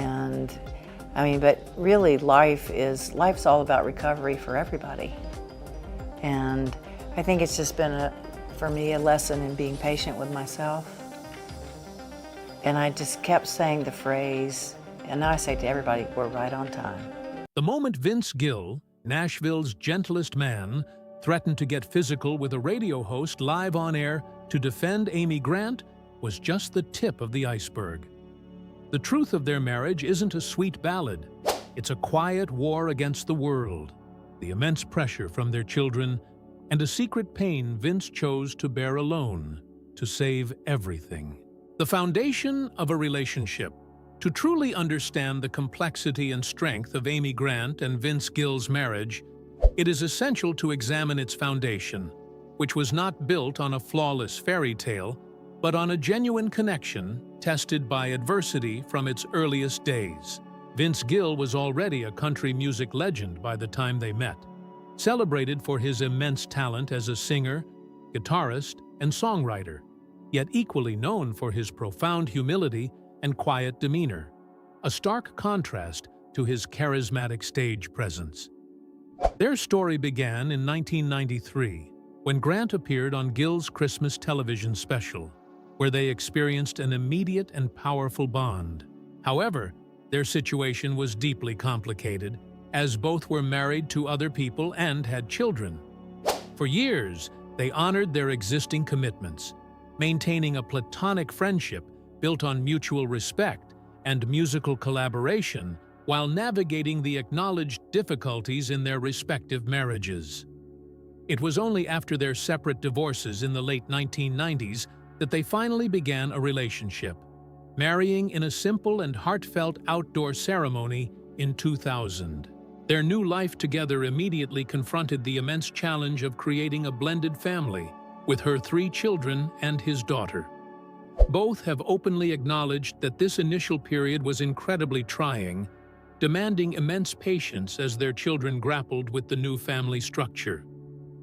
And I mean, but really life's all about recovery for everybody. And I think it's just been for me, a lesson in being patient with myself. And I just kept saying the phrase, and now I say to everybody, we're right on time. The moment Vince Gill, Nashville's gentlest man, threatened to get physical with a radio host live on air to defend Amy Grant was just the tip of the iceberg. The truth of their marriage isn't a sweet ballad. It's a quiet war against the world, the immense pressure from their children, and a secret pain Vince chose to bear alone to save everything. The foundation of a relationship. To truly understand the complexity and strength of Amy Grant and Vince Gill's marriage, it is essential to examine its foundation, which was not built on a flawless fairy tale, but on a genuine connection tested by adversity from its earliest days. Vince Gill was already a country music legend by the time they met, celebrated for his immense talent as a singer, guitarist, and songwriter, yet equally known for his profound humility and quiet demeanor, a stark contrast to his charismatic stage presence. Their story began in 1993, when Grant appeared on Gill's Christmas television special, where they experienced an immediate and powerful bond. However, their situation was deeply complicated, as both were married to other people and had children. For years, they honored their existing commitments, maintaining a platonic friendship built on mutual respect and musical collaboration while navigating the acknowledged difficulties in their respective marriages. It was only after their separate divorces in the late 1990s that they finally began a relationship, marrying in a simple and heartfelt outdoor ceremony in 2000. Their new life together immediately confronted the immense challenge of creating a blended family with her 3 children and his daughter. Both have openly acknowledged that this initial period was incredibly trying, demanding immense patience as their children grappled with the new family structure.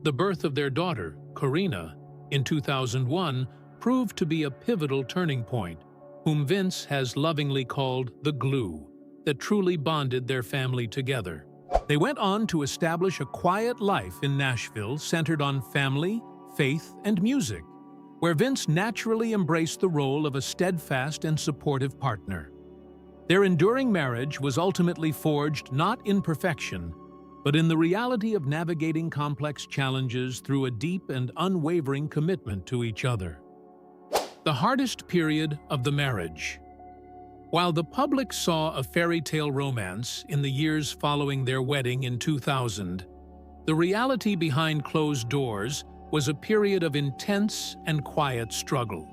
The birth of their daughter, Karina, in 2001 proved to be a pivotal turning point, whom Vince has lovingly called the glue that truly bonded their family together. They went on to establish a quiet life in Nashville centered on family, faith, and music, where Vince naturally embraced the role of a steadfast and supportive partner. Their enduring marriage was ultimately forged not in perfection, but in the reality of navigating complex challenges through a deep and unwavering commitment to each other. The hardest period of the marriage. While the public saw a fairy tale romance in the years following their wedding in 2000, the reality behind closed doors was a period of intense and quiet struggle.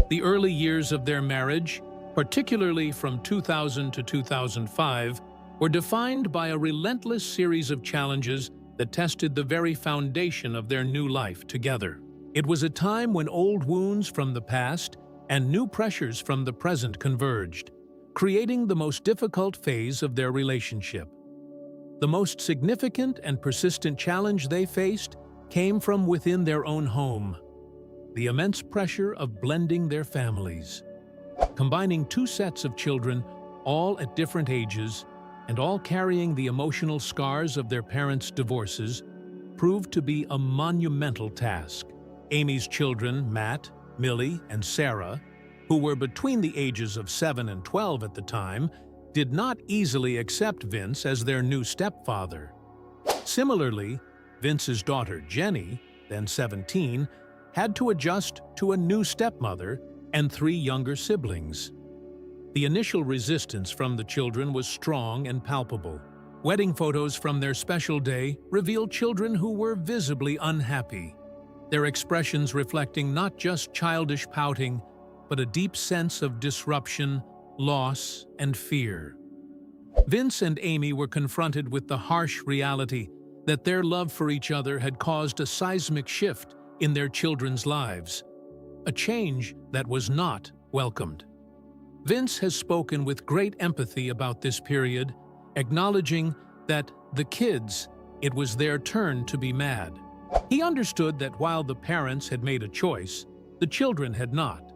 The early years of their marriage, particularly from 2000 to 2005, were defined by a relentless series of challenges that tested the very foundation of their new life together. It was a time when old wounds from the past and new pressures from the present converged, creating the most difficult phase of their relationship. The most significant and persistent challenge they faced came from within their own home, the immense pressure of blending their families. Combining 2 sets of children, all at different ages, and all carrying the emotional scars of their parents' divorces, proved to be a monumental task. Amy's children, Matt, Millie, and Sarah, who were between the ages of 7 and 12 at the time, did not easily accept Vince as their new stepfather. Similarly, Vince's daughter, Jenny, then 17, had to adjust to a new stepmother and 3 younger siblings. The initial resistance from the children was strong and palpable. Wedding photos from their special day revealed children who were visibly unhappy, their expressions reflecting not just childish pouting, but a deep sense of disruption, loss, and fear. Vince and Amy were confronted with the harsh reality that their love for each other had caused a seismic shift in their children's lives, a change that was not welcomed. Vince has spoken with great empathy about this period, acknowledging that it was their turn to be mad. He understood that while the parents had made a choice, the children had not,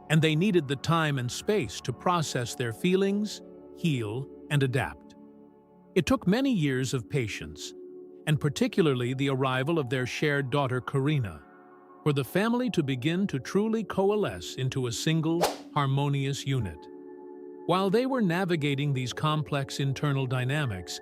and they needed the time and space to process their feelings heal, and adapt. It took many years of patience, and particularly the arrival of their shared daughter Karina, for the family to begin to truly coalesce into a single, harmonious unit. While they were navigating these complex internal dynamics,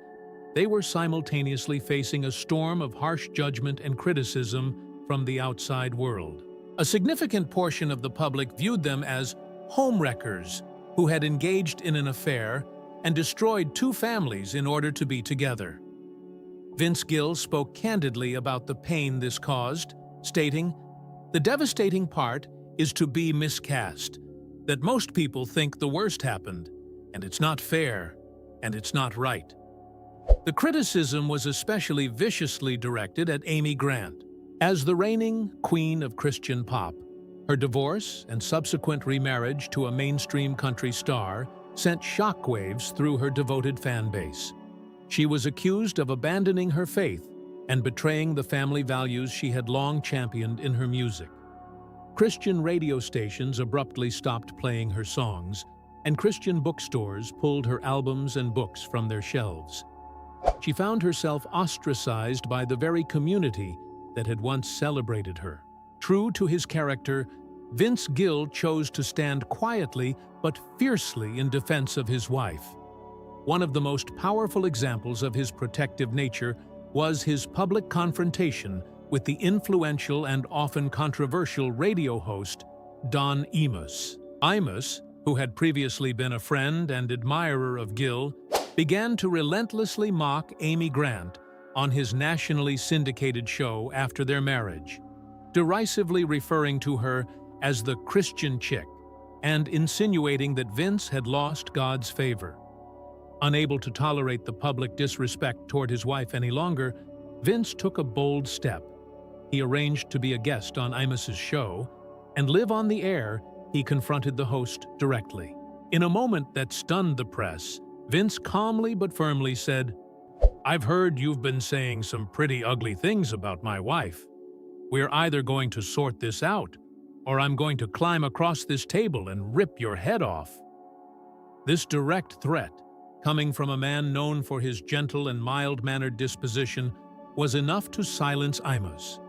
they were simultaneously facing a storm of harsh judgment and criticism from the outside world. A significant portion of the public viewed them as homewreckers who had engaged in an affair and destroyed two families in order to be together. Vince Gill spoke candidly about the pain this caused, stating, "The devastating part is to be miscast, that most people think the worst happened, and it's not fair, and it's not right." The criticism was especially viciously directed at Amy Grant. As the reigning queen of Christian pop, her divorce and subsequent remarriage to a mainstream country star sent shockwaves through her devoted fan base. She was accused of abandoning her faith and betraying the family values she had long championed in her music. Christian radio stations abruptly stopped playing her songs, and Christian bookstores pulled her albums and books from their shelves. She found herself ostracized by the very community that had once celebrated her. True to his character, Vince Gill chose to stand quietly but fiercely in defense of his wife. One of the most powerful examples of his protective nature was his public confrontation with the influential and often controversial radio host Don Imus. Imus, who had previously been a friend and admirer of Gill, began to relentlessly mock Amy Grant on his nationally syndicated show after their marriage, derisively referring to her as the Christian chick and insinuating that Vince had lost God's favor. Unable to tolerate the public disrespect toward his wife any longer, Vince took a bold step. He arranged to be a guest on Imus's show, and live on the air, he confronted the host directly. In a moment that stunned the press, Vince calmly but firmly said, "I've heard you've been saying some pretty ugly things about my wife. We're either going to sort this out, or I'm going to climb across this table and rip your head off." This direct threat, coming from a man known for his gentle and mild-mannered disposition, was enough to silence Imus.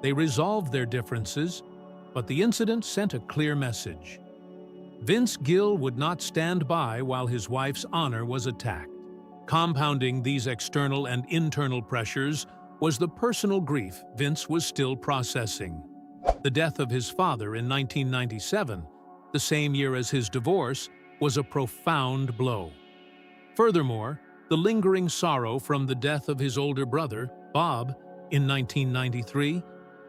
They resolved their differences, but the incident sent a clear message. Vince Gill would not stand by while his wife's honor was attacked. Compounding these external and internal pressures was the personal grief Vince was still processing. The death of his father in 1997, the same year as his divorce, was a profound blow. Furthermore, the lingering sorrow from the death of his older brother, Bob, in 1993,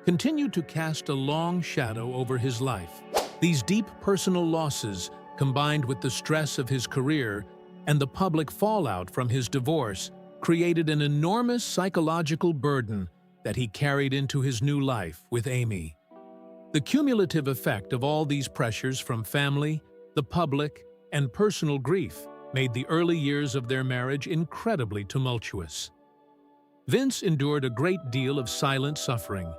continued to cast a long shadow over his life. These deep personal losses, combined with the stress of his career and the public fallout from his divorce, created an enormous psychological burden that he carried into his new life with Amy. The cumulative effect of all these pressures from family, the public, and personal grief made the early years of their marriage incredibly tumultuous. Vince endured a great deal of silent suffering,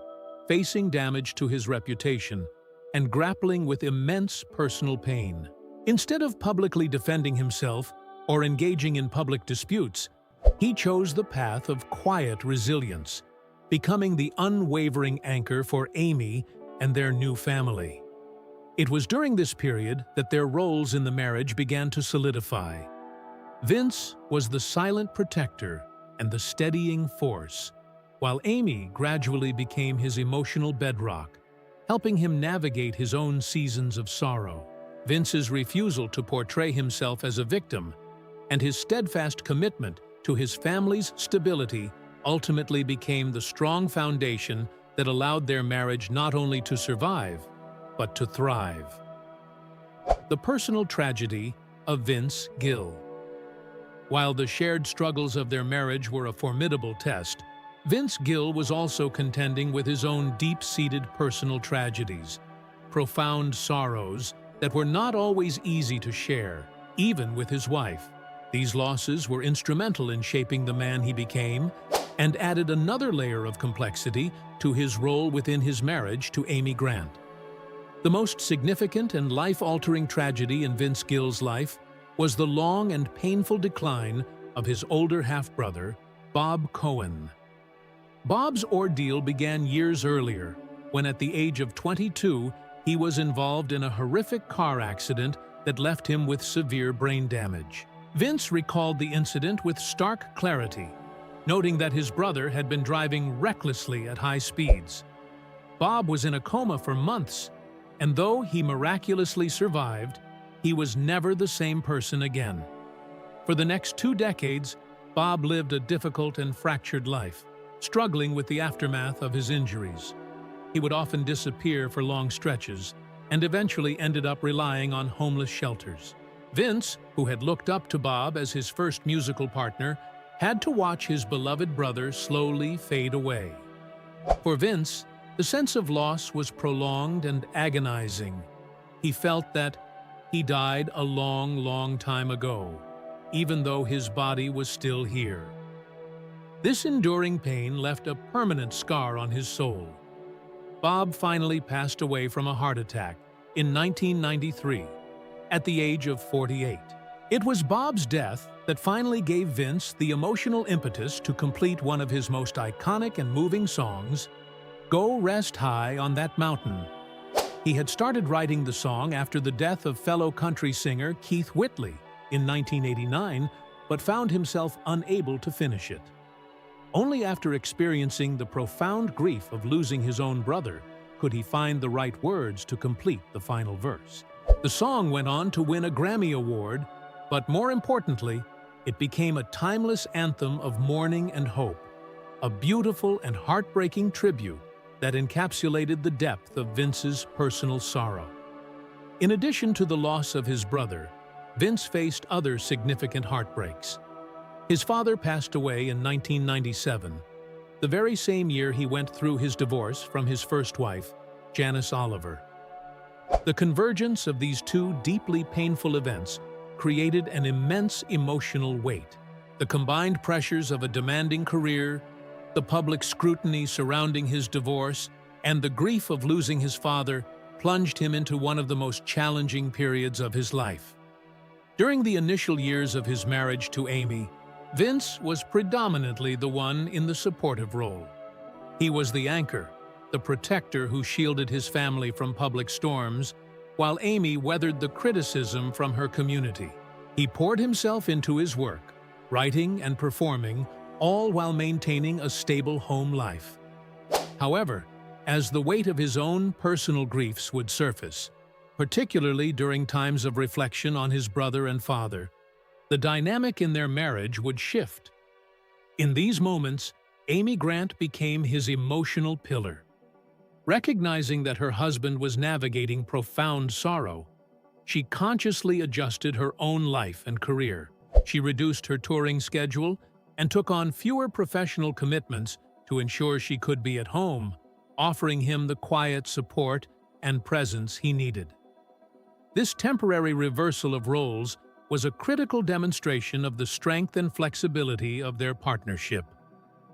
facing damage to his reputation and grappling with immense personal pain. Instead of publicly defending himself or engaging in public disputes, he chose the path of quiet resilience, becoming the unwavering anchor for Amy and their new family. It was during this period that their roles in the marriage began to solidify. Vince was the silent protector and the steadying force, while Amy gradually became his emotional bedrock, helping him navigate his own seasons of sorrow. Vince's refusal to portray himself as a victim and his steadfast commitment to his family's stability ultimately became the strong foundation that allowed their marriage not only to survive, but to thrive. The personal tragedy of Vince Gill. While the shared struggles of their marriage were a formidable test, Vince Gill was also contending with his own deep-seated personal tragedies, profound sorrows that were not always easy to share, even with his wife. These losses were instrumental in shaping the man he became and added another layer of complexity to his role within his marriage to Amy Grant. The most significant and life-altering tragedy in Vince Gill's life was the long and painful decline of his older half-brother, Bob Cohen. Bob's ordeal began years earlier, when at the age of 22, he was involved in a horrific car accident that left him with severe brain damage. Vince recalled the incident with stark clarity, noting that his brother had been driving recklessly at high speeds. Bob was in a coma for months, and though he miraculously survived, he was never the same person again. For the next 2 decades, Bob lived a difficult and fractured life, struggling with the aftermath of his injuries. He would often disappear for long stretches and eventually ended up relying on homeless shelters. Vince, who had looked up to Bob as his first musical partner, had to watch his beloved brother slowly fade away. For Vince, the sense of loss was prolonged and agonizing. He felt that he died a long, long time ago, even though his body was still here. This enduring pain left a permanent scar on his soul. Bob finally passed away from a heart attack in 1993, at the age of 48. It was Bob's death that finally gave Vince the emotional impetus to complete one of his most iconic and moving songs, "Go Rest High on That Mountain." He had started writing the song after the death of fellow country singer Keith Whitley in 1989, but found himself unable to finish it. Only after experiencing the profound grief of losing his own brother could he find the right words to complete the final verse. The song went on to win a Grammy Award, but more importantly, it became a timeless anthem of mourning and hope, a beautiful and heartbreaking tribute that encapsulated the depth of Vince's personal sorrow. In addition to the loss of his brother, Vince faced other significant heartbreaks. His father passed away in 1997, the very same year he went through his divorce from his first wife, Janice Oliver. The convergence of these two deeply painful events created an immense emotional weight. The combined pressures of a demanding career, the public scrutiny surrounding his divorce, and the grief of losing his father plunged him into one of the most challenging periods of his life. During the initial years of his marriage to Amy, Vince was predominantly the one in the supportive role. He was the anchor, the protector who shielded his family from public storms, while Amy weathered the criticism from her community. He poured himself into his work, writing and performing, all while maintaining a stable home life. However, as the weight of his own personal griefs would surface, particularly during times of reflection on his brother and father, the dynamic in their marriage would shift. In these moments, Amy Grant became his emotional pillar. Recognizing that her husband was navigating profound sorrow, she consciously adjusted her own life and career. She reduced her touring schedule and took on fewer professional commitments to ensure she could be at home, offering him the quiet support and presence he needed. This temporary reversal of roles was a critical demonstration of the strength and flexibility of their partnership.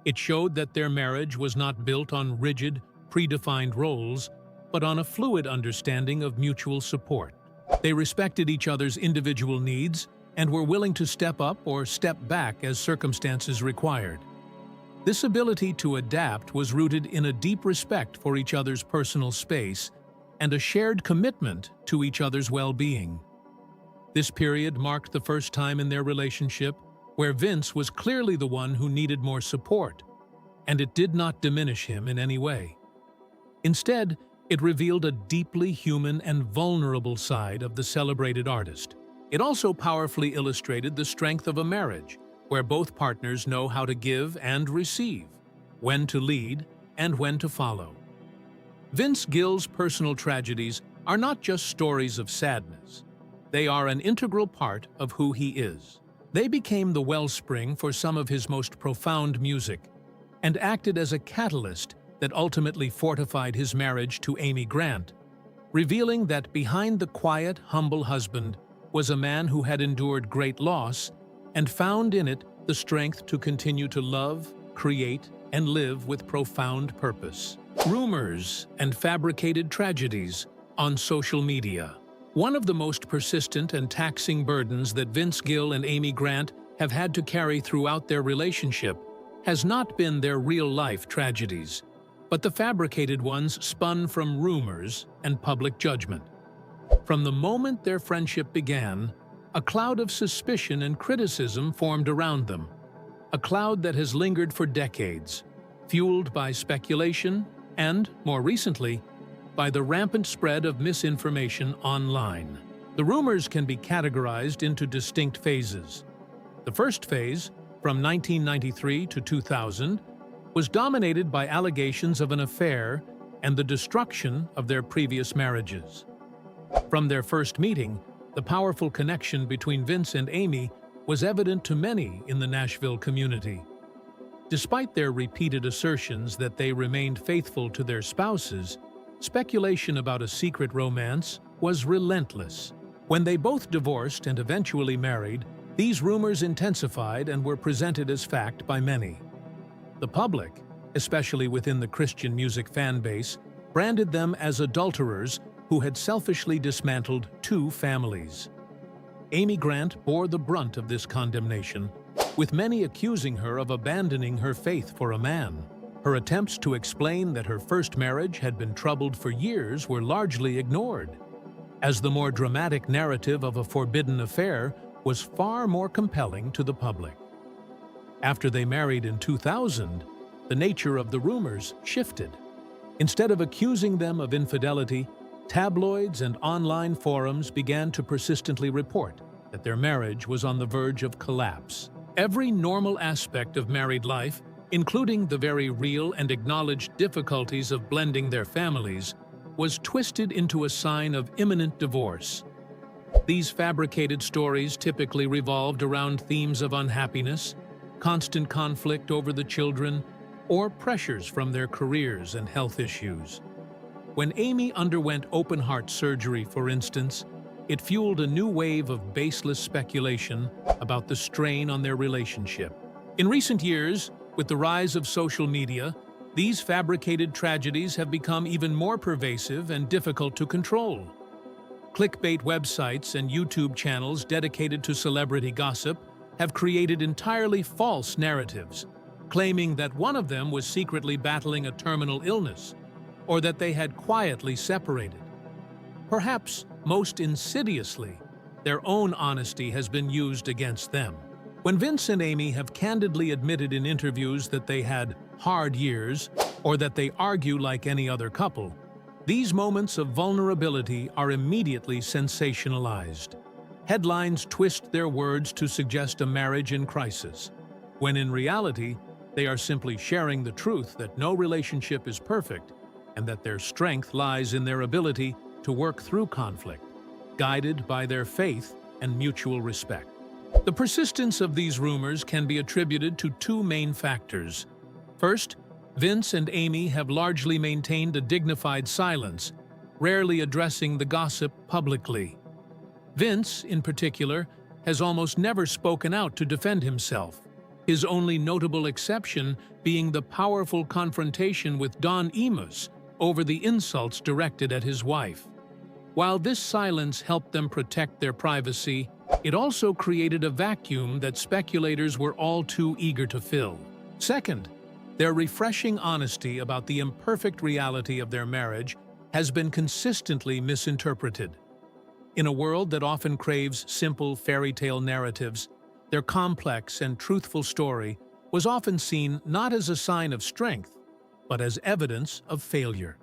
It showed that their marriage was not built on rigid, predefined roles, but on a fluid understanding of mutual support. They respected each other's individual needs and were willing to step up or step back as circumstances required. This ability to adapt was rooted in a deep respect for each other's personal space and a shared commitment to each other's well-being. This period marked the first time in their relationship where Vince was clearly the one who needed more support, and it did not diminish him in any way. Instead, it revealed a deeply human and vulnerable side of the celebrated artist. It also powerfully illustrated the strength of a marriage, where both partners know how to give and receive, when to lead and when to follow. Vince Gill's personal tragedies are not just stories of sadness. They are an integral part of who he is. They became the wellspring for some of his most profound music and acted as a catalyst that ultimately fortified his marriage to Amy Grant, revealing that behind the quiet, humble husband was a man who had endured great loss and found in it the strength to continue to love, create, and live with profound purpose. Rumors and fabricated tragedies on social media. One of the most persistent and taxing burdens that Vince Gill and Amy Grant have had to carry throughout their relationship has not been their real-life tragedies, but the fabricated ones spun from rumors and public judgment. From the moment their friendship began, a cloud of suspicion and criticism formed around them, a cloud that has lingered for decades, fueled by speculation and, more recently, by the rampant spread of misinformation online. The rumors can be categorized into distinct phases. The first phase, from 1993 to 2000, was dominated by allegations of an affair and the destruction of their previous marriages. From their first meeting, the powerful connection between Vince and Amy was evident to many in the Nashville community. Despite their repeated assertions that they remained faithful to their spouses, speculation about a secret romance was relentless. When they both divorced and eventually married, these rumors intensified and were presented as fact by many. The public, especially within the Christian music fan base, branded them as adulterers who had selfishly dismantled two families. Amy Grant bore the brunt of this condemnation, with many accusing her of abandoning her faith for a man. Her attempts to explain that her first marriage had been troubled for years were largely ignored, as the more dramatic narrative of a forbidden affair was far more compelling to the public. After they married in 2000, the nature of the rumors shifted. Instead of accusing them of infidelity, tabloids and online forums began to persistently report that their marriage was on the verge of collapse. Every normal aspect of married life, including the very real and acknowledged difficulties of blending their families, was twisted into a sign of imminent divorce. These fabricated stories typically revolved around themes of unhappiness, constant conflict over the children, or pressures from their careers and health issues. When Amy underwent open-heart surgery, for instance, it fueled a new wave of baseless speculation about the strain on their relationship. In recent years, with the rise of social media, these fabricated tragedies have become even more pervasive and difficult to control. Clickbait websites and YouTube channels dedicated to celebrity gossip have created entirely false narratives, claiming that one of them was secretly battling a terminal illness, or that they had quietly separated. Perhaps most insidiously, their own honesty has been used against them. When Vince and Amy have candidly admitted in interviews that they had hard years, or that they argue like any other couple, these moments of vulnerability are immediately sensationalized. Headlines twist their words to suggest a marriage in crisis, when in reality, they are simply sharing the truth that no relationship is perfect and that their strength lies in their ability to work through conflict, guided by their faith and mutual respect. The persistence of these rumors can be attributed to two main factors. First, Vince and Amy have largely maintained a dignified silence, rarely addressing the gossip publicly. Vince, in particular, has almost never spoken out to defend himself, his only notable exception being the powerful confrontation with Don Imus over the insults directed at his wife. While this silence helped them protect their privacy, it also created a vacuum that speculators were all too eager to fill. Second, their refreshing honesty about the imperfect reality of their marriage has been consistently misinterpreted. In a world that often craves simple fairy tale narratives, their complex and truthful story was often seen not as a sign of strength, but as evidence of failure.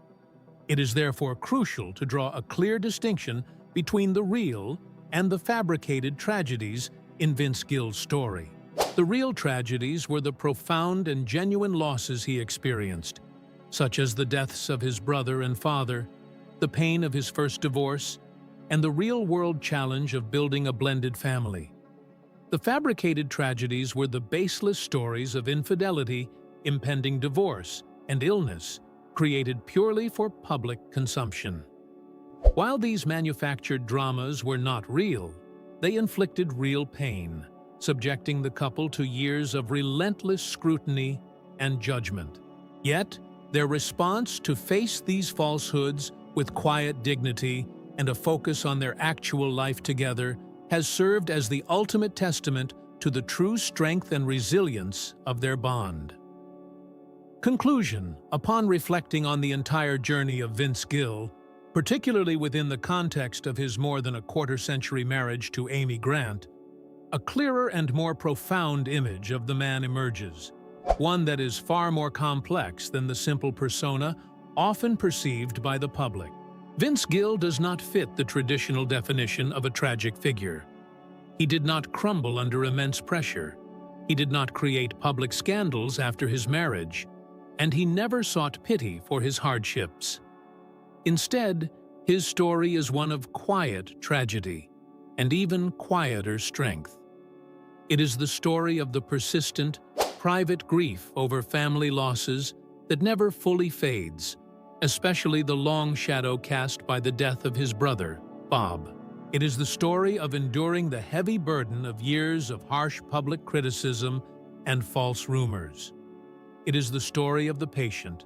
It is therefore crucial to draw a clear distinction between the real and the fabricated tragedies in Vince Gill's story. The real tragedies were the profound and genuine losses he experienced, such as the deaths of his brother and father, the pain of his first divorce, and the real-world challenge of building a blended family. The fabricated tragedies were the baseless stories of infidelity, impending divorce, and illness, created purely for public consumption. While these manufactured dramas were not real, they inflicted real pain, subjecting the couple to years of relentless scrutiny and judgment. Yet, their response to face these falsehoods with quiet dignity and a focus on their actual life together has served as the ultimate testament to the true strength and resilience of their bond. Conclusion: upon reflecting on the entire journey of Vince Gill, particularly within the context of his more than a quarter-century marriage to Amy Grant, a clearer and more profound image of the man emerges, one that is far more complex than the simple persona often perceived by the public. Vince Gill does not fit the traditional definition of a tragic figure. He did not crumble under immense pressure. He did not create public scandals after his marriage, and he never sought pity for his hardships. Instead, his story is one of quiet tragedy and even quieter strength. It is the story of the persistent, private grief over family losses that never fully fades, especially the long shadow cast by the death of his brother, Bob. It is the story of enduring the heavy burden of years of harsh public criticism and false rumors. It is the story of the patient,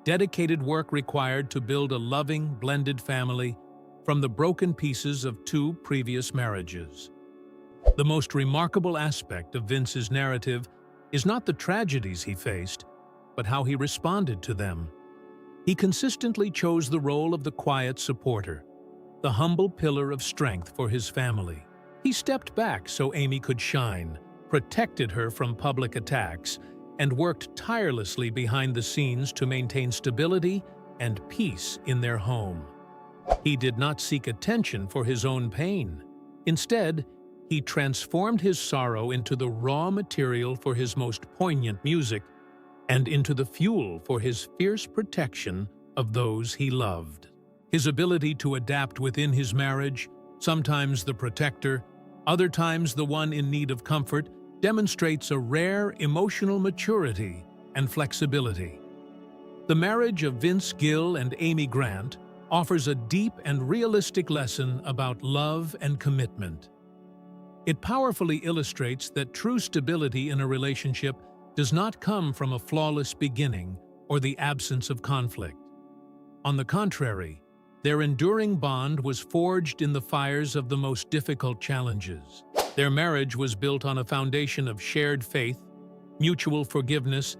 dedicated work required to build a loving, blended family from the broken pieces of two previous marriages. The most remarkable aspect of Vince's narrative is not the tragedies he faced, but how he responded to them. He consistently chose the role of the quiet supporter, the humble pillar of strength for his family. He stepped back so Amy could shine, protected her from public attacks, and worked tirelessly behind the scenes to maintain stability and peace in their home. He did not seek attention for his own pain. Instead, he transformed his sorrow into the raw material for his most poignant music and into the fuel for his fierce protection of those he loved. His ability to adapt within his marriage, sometimes the protector, other times the one in need of comfort, demonstrates a rare emotional maturity and flexibility. The marriage of Vince Gill and Amy Grant offers a deep and realistic lesson about love and commitment. It powerfully illustrates that true stability in a relationship does not come from a flawless beginning or the absence of conflict. On the contrary, their enduring bond was forged in the fires of the most difficult challenges. Their marriage was built on a foundation of shared faith, mutual forgiveness,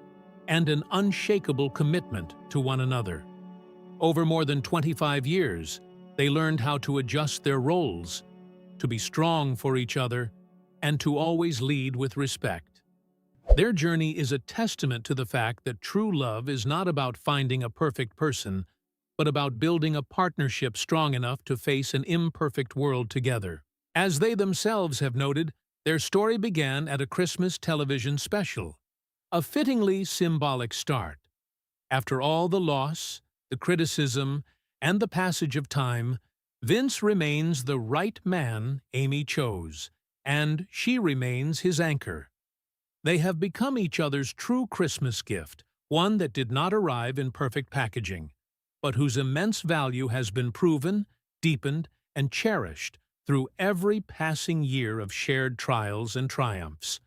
and an unshakable commitment to one another. Over more than 25 years, they learned how to adjust their roles, to be strong for each other, and to always lead with respect. Their journey is a testament to the fact that true love is not about finding a perfect person, but about building a partnership strong enough to face an imperfect world together. As they themselves have noted, their story began at a Christmas television special, a fittingly symbolic start. After all the loss, the criticism, and the passage of time, Vince remains the right man Amy chose, and she remains his anchor. They have become each other's true Christmas gift, one that did not arrive in perfect packaging, but whose immense value has been proven, deepened, and cherished through every passing year of shared trials and triumphs.